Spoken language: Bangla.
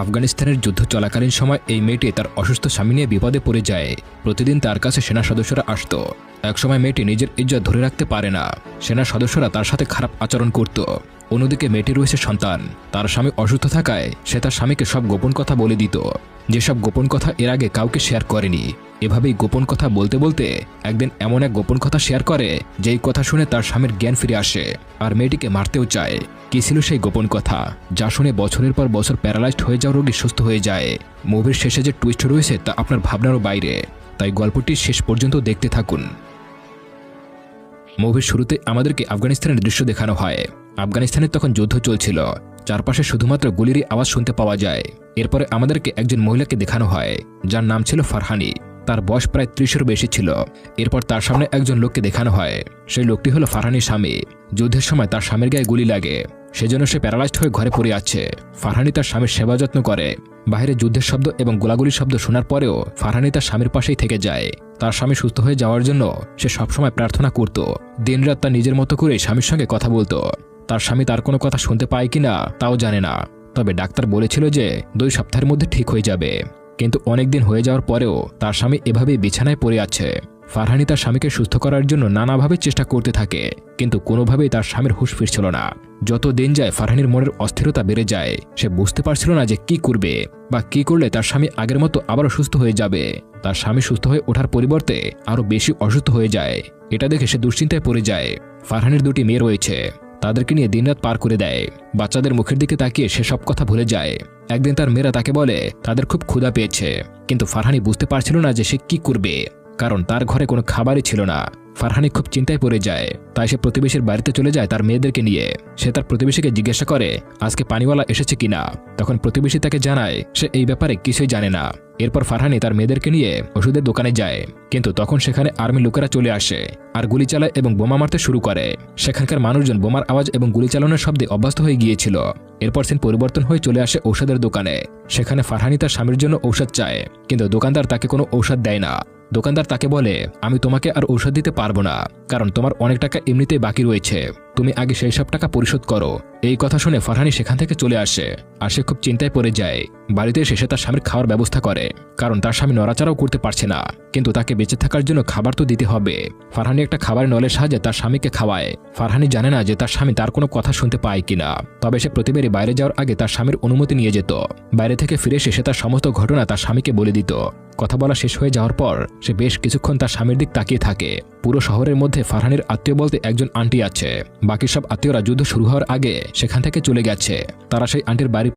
আফগানিস্তানের যুদ্ধ চলাকালীন সময় এই মেয়েটি তার অসুস্থ স্বামী নিয়ে বিপদে পড়ে যায়। প্রতিদিন তার কাছে সেনা সদস্যরা আসত। একসময় মেয়েটি নিজের ইজ্জত ধরে রাখতে পারে না। সেনা সদস্যরা তার সাথে খারাপ আচরণ করত। অন্যদিকে মেয়েটি রয়েছে সন্তান। তার স্বামী অসুস্থ থাকায় সে তার স্বামীকে সব গোপন কথা বলে দিত, যেসব গোপন কথা এর আগে কাউকে শেয়ার করেনি। এভাবেই গোপন কথা বলতে বলতে একদিন এমন এক গোপন কথা শেয়ার করে যেই কথা শুনে তার স্বামীর জ্ঞান ফিরে আসে আর মেয়েটিকে মারতেও চায়। কি ছিল সেই গোপন কথা, যা শুনে বছরের পর বছর প্যারালাইজড হয়ে যাওয়া রোগী সুস্থ হয়ে যায়? মুভির শেষে যে টুইস্ট রয়েছে তা আপনার ভাবনারও বাইরে, তাই গল্পটি শেষ পর্যন্ত দেখতে থাকুন। মুভির শুরুতে আমাদেরকে আফগানিস্তানের দৃশ্য দেখানো হয়। আফগানিস্তানে তখন যুদ্ধ চলছিল, চারপাশে শুধুমাত্র গুলিরই আওয়াজ শুনতে পাওয়া যায়। এরপরে আমাদেরকে একজন মহিলাকে দেখানো হয়, যার নাম ছিল ফারহানি। তার বয়স প্রায় 30-এর বেশি ছিল। এরপর তার সামনে একজন লোককে দেখানো হয়। সেই লোকটি হলো ফারহানির স্বামী। যুদ্ধের সময় তার স্বামীর গায়ে গুলি লাগে, সেজন্য সে প্যারালাইজড হয়ে ঘরে পড়ে আছে। ফারহানি তার স্বামীর সেবা যত্ন করে। বাইরে যুদ্ধের শব্দ এবং গোলাগুলির শব্দ শোনার পরেও ফারহানি তার স্বামীর পাশেই থেকে যায়। তার স্বামী সুস্থ হয়ে যাওয়ার জন্য সে সবসময় প্রার্থনা করত। দিনরাত তার নিজের মতো করে স্বামীর সঙ্গে কথা বলতো। তার স্বামী তার কোনো কথা শুনতে পায় কিনা তাও জানে না, তবে ডাক্তার বলেছিল যে 2 সপ্তাহের মধ্যে ঠিক হয়ে যাবে। কিন্তু অনেকদিন হয়ে যাওয়ার পরেও তার স্বামী এভাবেই বিছানায় পড়ে আছে। ফারহানি তার স্বামীকে সুস্থ করার জন্য নানাভাবে চেষ্টা করতে থাকে, কিন্তু কোনোভাবেই তার স্বামীর হুঁশ ফিরছিল না। যত দিন যায় ফারহানির মনের অস্থিরতা বেড়ে যায়। সে বুঝতে পারছিল না যে কি করবে বা কি করলে তার স্বামী আগের মতো আবারও সুস্থ হয়ে যাবে। তার স্বামী সুস্থ হয়ে ওঠার পরিবর্তে আরও বেশি অসুস্থ হয়ে যায়। এটা দেখে সে দুশ্চিন্তায় পড়ে যায়। ফারহানির 2টি মেয়ে রয়েছে, তাদেরকে নিয়ে দিনরাত পার করে দেয়। বাচ্চাদের মুখের দিকে তাকিয়ে সে সব কথা ভুলে যায়। একদিন তার মেয়েরা তাকে বলে তাদের খুব ক্ষুধা পেয়েছে, কিন্তু ফারহানি বুঝতে পারছিল না যে সে কি করবে, কারণ তার ঘরে কোনো খাবারই ছিল না। ফারহানি খুব চিন্তায় পড়ে যায়, তাই সে প্রতিবেশীর বাড়িতে চলে যায় তার মেয়েদেরকে নিয়ে। সে তার প্রতিবেশীকে জিজ্ঞাসা করে আজকে পানিওয়ালা এসেছে কিনা। তখন প্রতিবেশী তাকে জানায় সে এই ব্যাপারে কিছুই জানে না। এরপর ফারহানি তার মেয়েদেরকে নিয়ে ওষুধের দোকানে যায়, কিন্তু তখন সেখানে আর্মি লোকেরা চলে আসে আর গুলি চালায় এবং বোমা মারতে শুরু করে। সেখানকার মানুষজন বোমার আওয়াজ এবং গুলি চালানোর শব্দে অভ্যস্ত হয়ে গিয়েছিল। এরপর সিন পরিবর্তন হয়ে চলে আসে ঔষধের দোকানে। সেখানে ফারহানি তার স্বামীর জন্য ঔষধ চায়, কিন্তু দোকানদার তাকে কোনো ঔষধ দেয় না। দোকানদার তাকে বলে আমি তোমাকে আর ঔষধ দিতে পারবো না, কারণ তোমার অনেক টাকা এমনিতেই বাকি রয়েছে, তুমি আগে সেই সব টাকা পরিশোধ করো। এই কথা শুনে ফারহানি সেখান থেকে চলে আসে আর সে খুব চিন্তায় পড়ে যায়। বাড়িতে এসে সে তার স্বামীর খাওয়ার ব্যবস্থা করে, কারণ তার স্বামী নড়াচড়াও করতে পারছে না, কিন্তু তাকে বেঁচে থাকার জন্য খাবার তো দিতে হবে। ফারহানি একটা খাবারের নলের সাহায্যে তার স্বামীকে খাওয়ায়। ফারহানি জানে না যে তার স্বামী তার কোনো কথা শুনতে পায় কিনা, তবে সে প্রতিবারই বাইরে যাওয়ার আগে তার স্বামীর অনুমতি নিয়ে যেত। বাইরে থেকে ফিরে এসে সে তার সমস্ত ঘটনা তার স্বামীকে বলে দিত। কথা বলা শেষ হয়ে যাওয়ার পর সে বেশ কিছুক্ষণ তার স্বামীর দিক তাকিয়ে থাকে। পুরো শহরের মধ্যে ফারহানির আত্মীয় বলতে একজন আন্টি আছে। বাকি সব আত্মীয়রা যুদ্ধ শুরু হওয়ার আগে সেখান থেকে চলে গেছে। তারা সেই আন্টির বাড়ি